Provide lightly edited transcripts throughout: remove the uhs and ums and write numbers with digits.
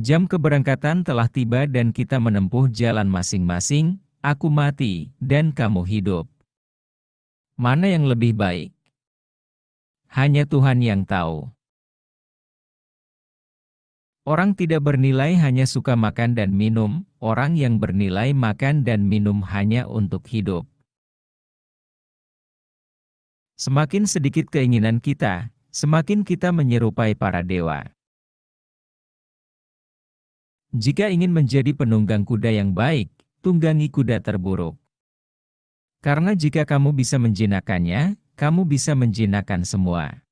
Jam keberangkatan telah tiba dan kita menempuh jalan masing-masing, aku mati, dan kamu hidup. Mana yang lebih baik? Hanya Tuhan yang tahu. Orang tidak bernilai hanya suka makan dan minum, orang yang bernilai makan dan minum hanya untuk hidup. Semakin sedikit keinginan kita, semakin kita menyerupai para dewa. Jika ingin menjadi penunggang kuda yang baik, tunggangi kuda terburuk. Karena jika kamu bisa menjinakkannya, kamu bisa menjinakkan semua.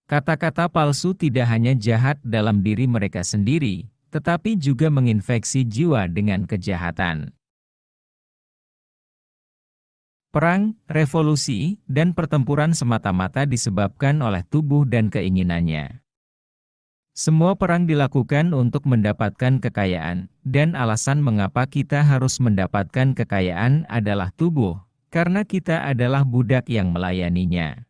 Kata-kata palsu tidak hanya jahat dalam diri mereka sendiri, tetapi juga menginfeksi jiwa dengan kejahatan. Perang, revolusi, dan pertempuran semata-mata disebabkan oleh tubuh dan keinginannya. Semua perang dilakukan untuk mendapatkan kekayaan, dan alasan mengapa kita harus mendapatkan kekayaan adalah tubuh, karena kita adalah budak yang melayaninya.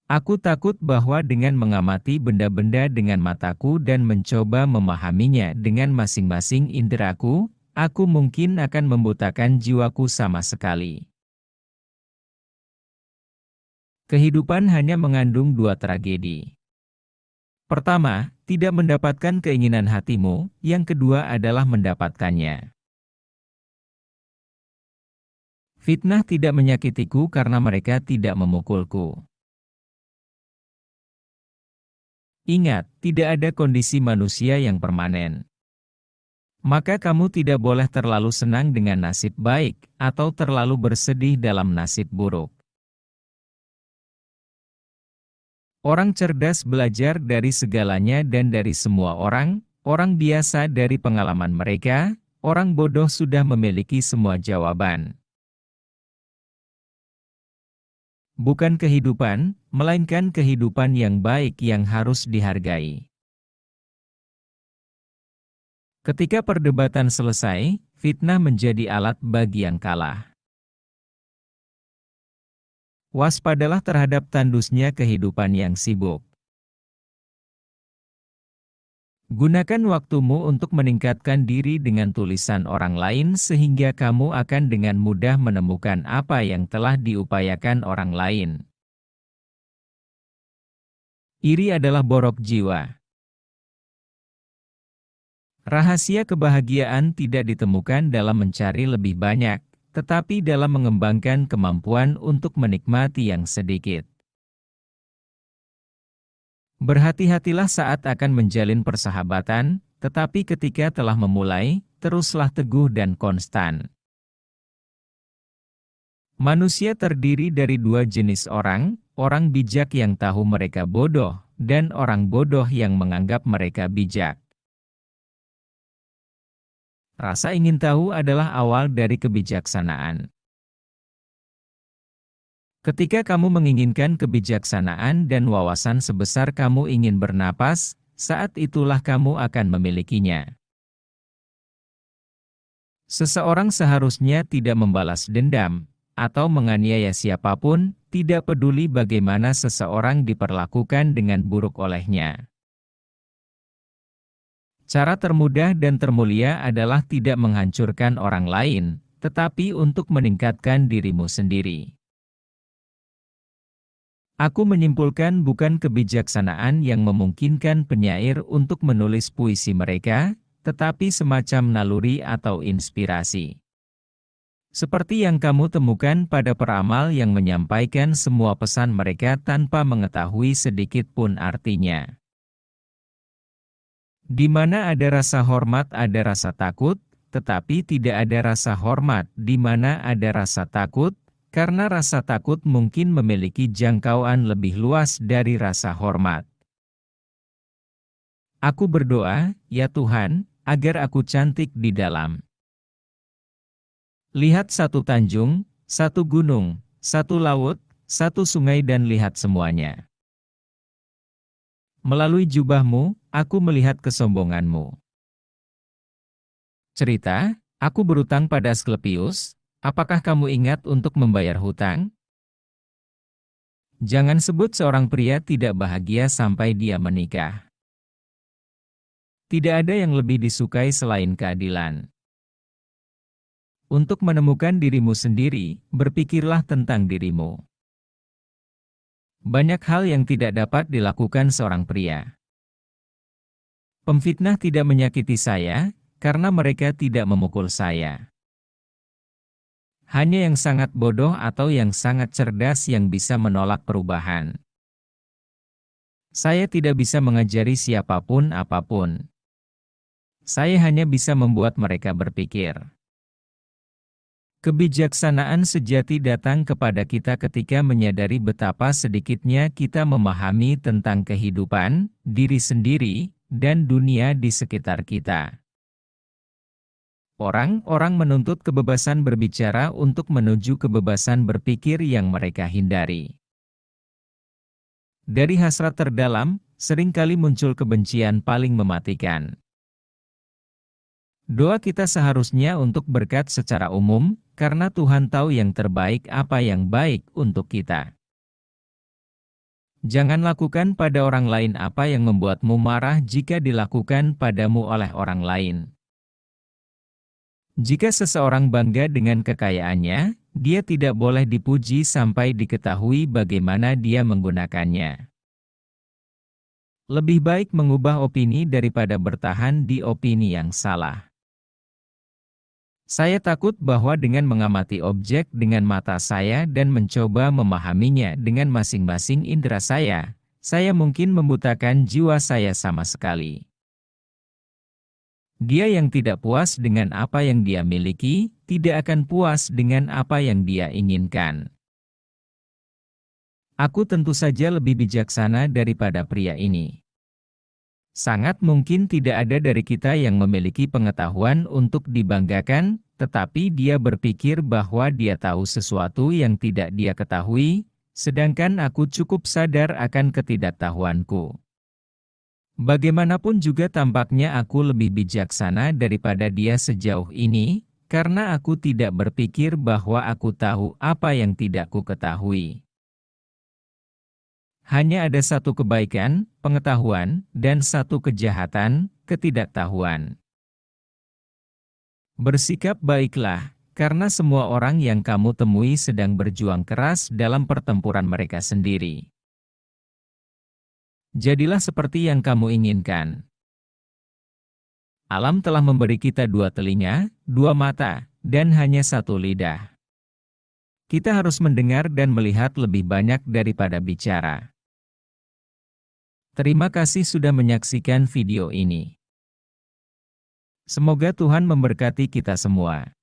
Aku takut bahwa dengan mengamati benda-benda dengan mataku dan mencoba memahaminya dengan masing-masing inderaku, aku mungkin akan membutakan jiwaku sama sekali. Kehidupan hanya mengandung dua tragedi. Pertama, tidak mendapatkan keinginan hatimu, yang kedua adalah mendapatkannya. Fitnah tidak menyakitiku karena mereka tidak memukulku. Ingat, tidak ada kondisi manusia yang permanen. Maka kamu tidak boleh terlalu senang dengan nasib baik, atau terlalu bersedih dalam nasib buruk. Orang cerdas belajar dari segalanya dan dari semua orang biasa dari pengalaman mereka, orang bodoh sudah memiliki semua jawaban. Bukan kehidupan, melainkan kehidupan yang baik yang harus dihargai. Ketika perdebatan selesai, fitnah menjadi alat bagi yang kalah. Waspadalah terhadap tandusnya kehidupan yang sibuk. Gunakan waktumu untuk meningkatkan diri dengan tulisan orang lain sehingga kamu akan dengan mudah menemukan apa yang telah diupayakan orang lain. Iri adalah borok jiwa. Rahasia kebahagiaan tidak ditemukan dalam mencari lebih banyak, tetapi dalam mengembangkan kemampuan untuk menikmati yang sedikit. Berhati-hatilah saat akan menjalin persahabatan, tetapi ketika telah memulai, teruslah teguh dan konstan. Manusia terdiri dari dua jenis orang, orang bijak yang tahu mereka bodoh, dan orang bodoh yang menganggap mereka bijak. Rasa ingin tahu adalah awal dari kebijaksanaan. Ketika kamu menginginkan kebijaksanaan dan wawasan sebesar kamu ingin bernapas, saat itulah kamu akan memilikinya. Seseorang seharusnya tidak membalas dendam, atau menganiaya siapapun, tidak peduli bagaimana seseorang diperlakukan dengan buruk olehnya. Cara termudah dan termulia adalah tidak menghancurkan orang lain, tetapi untuk meningkatkan dirimu sendiri. Aku menyimpulkan bukan kebijaksanaan yang memungkinkan penyair untuk menulis puisi mereka, tetapi semacam naluri atau inspirasi. Seperti yang kamu temukan pada peramal yang menyampaikan semua pesan mereka tanpa mengetahui sedikit pun artinya. Di mana ada rasa hormat ada rasa takut, tetapi tidak ada rasa hormat di mana ada rasa takut, karena rasa takut mungkin memiliki jangkauan lebih luas dari rasa hormat. Aku berdoa, ya Tuhan, agar aku cantik di dalam. Lihat satu tanjung, satu gunung, satu laut, satu sungai dan lihat semuanya. Melalui jubahmu, aku melihat kesombonganmu. Cerita, aku berutang pada Asklepius, apakah kamu ingat untuk membayar hutang? Jangan sebut seorang pria tidak bahagia sampai dia menikah. Tidak ada yang lebih disukai selain keadilan. Untuk menemukan dirimu sendiri, berpikirlah tentang dirimu. Banyak hal yang tidak dapat dilakukan seorang pria. Pemfitnah tidak menyakiti saya, karena mereka tidak memukul saya. Hanya yang sangat bodoh atau yang sangat cerdas yang bisa menolak perubahan. Saya tidak bisa mengajari siapapun apapun. Saya hanya bisa membuat mereka berpikir. Kebijaksanaan sejati datang kepada kita ketika menyadari betapa sedikitnya kita memahami tentang kehidupan, diri sendiri, dan dunia di sekitar kita. Orang-orang menuntut kebebasan berbicara untuk menuju kebebasan berpikir yang mereka hindari. Dari hasrat terdalam, seringkali muncul kebencian paling mematikan. Doa kita seharusnya untuk berkat secara umum, karena Tuhan tahu yang terbaik apa yang baik untuk kita. Jangan lakukan pada orang lain apa yang membuatmu marah jika dilakukan padamu oleh orang lain. Jika seseorang bangga dengan kekayaannya, dia tidak boleh dipuji sampai diketahui bagaimana dia menggunakannya. Lebih baik mengubah opini daripada bertahan di opini yang salah. Saya takut bahwa dengan mengamati objek dengan mata saya dan mencoba memahaminya dengan masing-masing indera saya mungkin membutakan jiwa saya sama sekali. Dia yang tidak puas dengan apa yang dia miliki, tidak akan puas dengan apa yang dia inginkan. Aku tentu saja lebih bijaksana daripada pria ini. Sangat mungkin tidak ada dari kita yang memiliki pengetahuan untuk dibanggakan, tetapi dia berpikir bahwa dia tahu sesuatu yang tidak dia ketahui, sedangkan aku cukup sadar akan ketidaktahuanku. Bagaimanapun juga tampaknya aku lebih bijaksana daripada dia sejauh ini, karena aku tidak berpikir bahwa aku tahu apa yang tidak ku ketahui. Hanya ada satu kebaikan, pengetahuan, dan satu kejahatan, ketidaktahuan. Bersikap baiklah, karena semua orang yang kamu temui sedang berjuang keras dalam pertempuran mereka sendiri. Jadilah seperti yang kamu inginkan. Alam telah memberi kita 2 telinga, 2 mata, dan hanya 1 lidah. Kita harus mendengar dan melihat lebih banyak daripada bicara. Terima kasih sudah menyaksikan video ini. Semoga Tuhan memberkati kita semua.